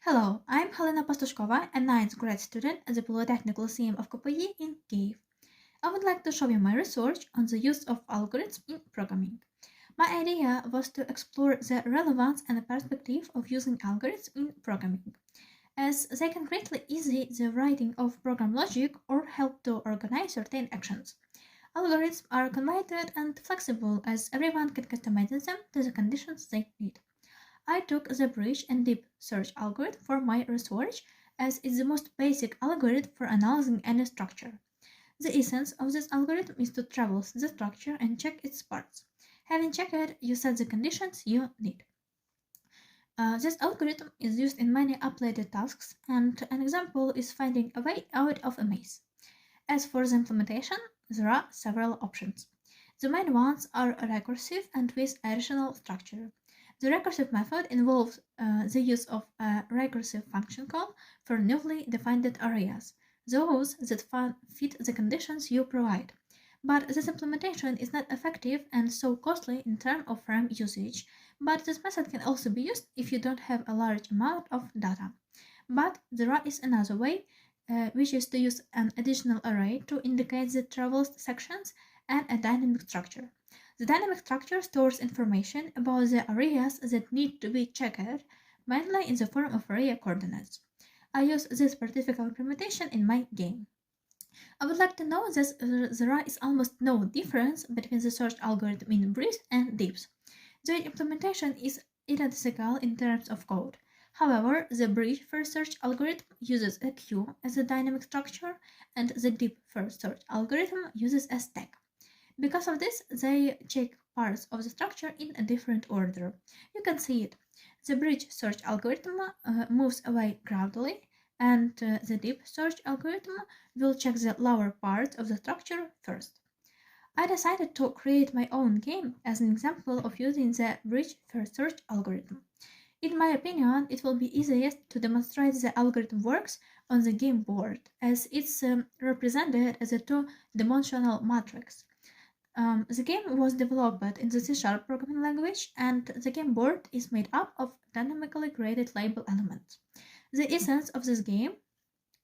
Hello, I'm Helena Pastushkova, a ninth grade student at the Polytechnic Lyceum of KPI in Kyiv. I would like to show you my research on the use of algorithms in programming. My idea was to explore the relevance and perspective of using algorithms in programming, as they can greatly ease the writing of program logic or help to organize certain actions. Algorithms are convoluted and flexible as everyone can customize them to the conditions they need. I took the bridge and deep search algorithm for my research as it's the most basic algorithm for analyzing any structure. The essence of this algorithm is to traverse the structure and check its parts. Having checked it, you set the conditions you need. This algorithm is used in many updated tasks, and an example is finding a way out of a maze. As for the implementation, there are several options. The main ones are recursive and with additional structure. The recursive method involves the use of a recursive function call for newly defined areas, those that fit the conditions you provide. But this implementation is not effective and so costly in terms of RAM usage, but this method can also be used if you don't have a large amount of data. But there is another way, which is to use an additional array to indicate the traversed sections and a dynamic structure. The dynamic structure stores information about the areas that need to be checked, mainly in the form of area coordinates. I use this particular implementation in my game. I would like to know that there is almost no difference between the search algorithm in breadth and depth. The implementation is identical in terms of code. However, the breadth first search algorithm uses a queue as a dynamic structure, and the deep first search algorithm uses a stack. Because of this, they check parts of the structure in a different order. You can see it. The bridge search algorithm moves away gradually, and the deep search algorithm will check the lower parts of the structure first. I decided to create my own game as an example of using the bridge first search algorithm. In my opinion, it will be easiest to demonstrate the algorithm works on the game board, as it's represented as a two-dimensional matrix. The game was developed in the C# programming language, and the game board is made up of dynamically created label elements. The essence of this game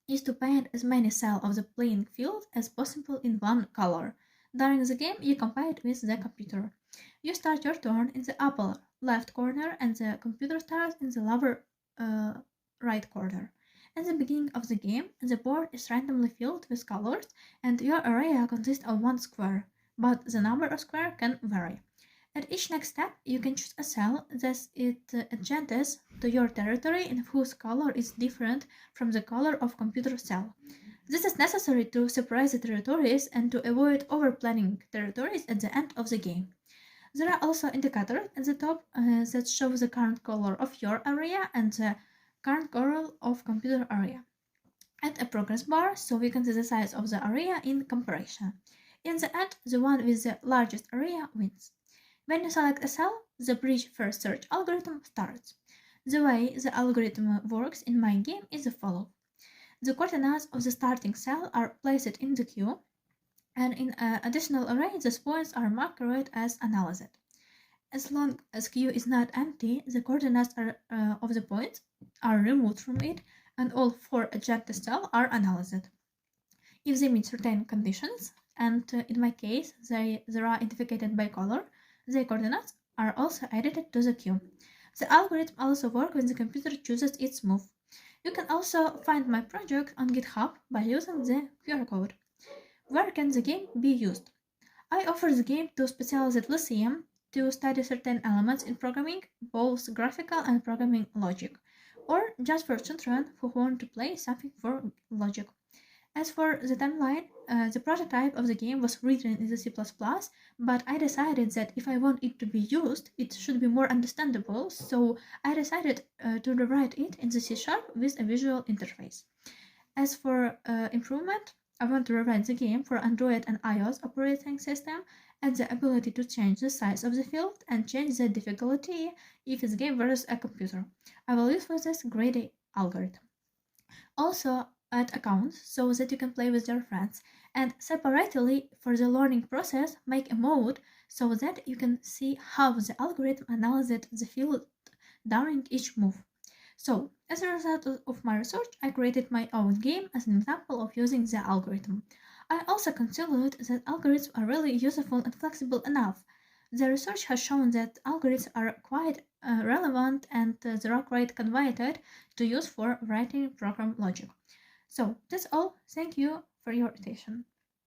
is to paint as many cells of the playing field as possible in one color. During the game, you compete with the computer. You start your turn in the upper left corner, and the computer starts in the lower right corner. At the beginning of the game, the board is randomly filled with colors, and your area consists of one square, but the number of squares can vary. At each next step, you can choose a cell that it adjacent to your territory and whose color is different from the color of computer cell. This is necessary to separate the territories and to avoid overplanning territories at the end of the game. There are also indicators at the top that show the current color of your area and the current color of computer area. Add a progress bar so we can see the size of the area in comparison. In the end, the one with the largest area wins. When you select a cell, the bridge first search algorithm starts. The way the algorithm works in my game is the following. The coordinates of the starting cell are placed in the queue, and in an additional array, the points are marked as analyzed. As long as queue is not empty, the coordinates of the points are removed from it, and all four adjacent cells are analyzed. If they meet certain conditions, and in my case they are identified by color, the coordinates are also added to the queue. The algorithm also works when the computer chooses its move. You can also find my project on GitHub by using the QR code. Where can the game be used? I offer the game to specialized lyceum to study certain elements in programming, both graphical and programming logic, or just for children who want to play something for logic. As for the timeline, the prototype of the game was written in the C++, but I decided that if I want it to be used, it should be more understandable, so I decided to rewrite it in the C# with a visual interface. As for improvement, I want to rewrite the game for Android and iOS operating system, and the ability to change the size of the field and change the difficulty if the game versus a computer. I will use for this greedy algorithm. Also, add accounts so that you can play with your friends, and separately for the learning process make a mode so that you can see how the algorithm analyzes the field during each move. So, as a result of my research, I created my own game as an example of using the algorithm. I also considered that algorithms are really useful and flexible enough. The research has shown that algorithms are quite relevant and they are quite convenient to use for writing program logic. So, that's all. Thank you for your attention.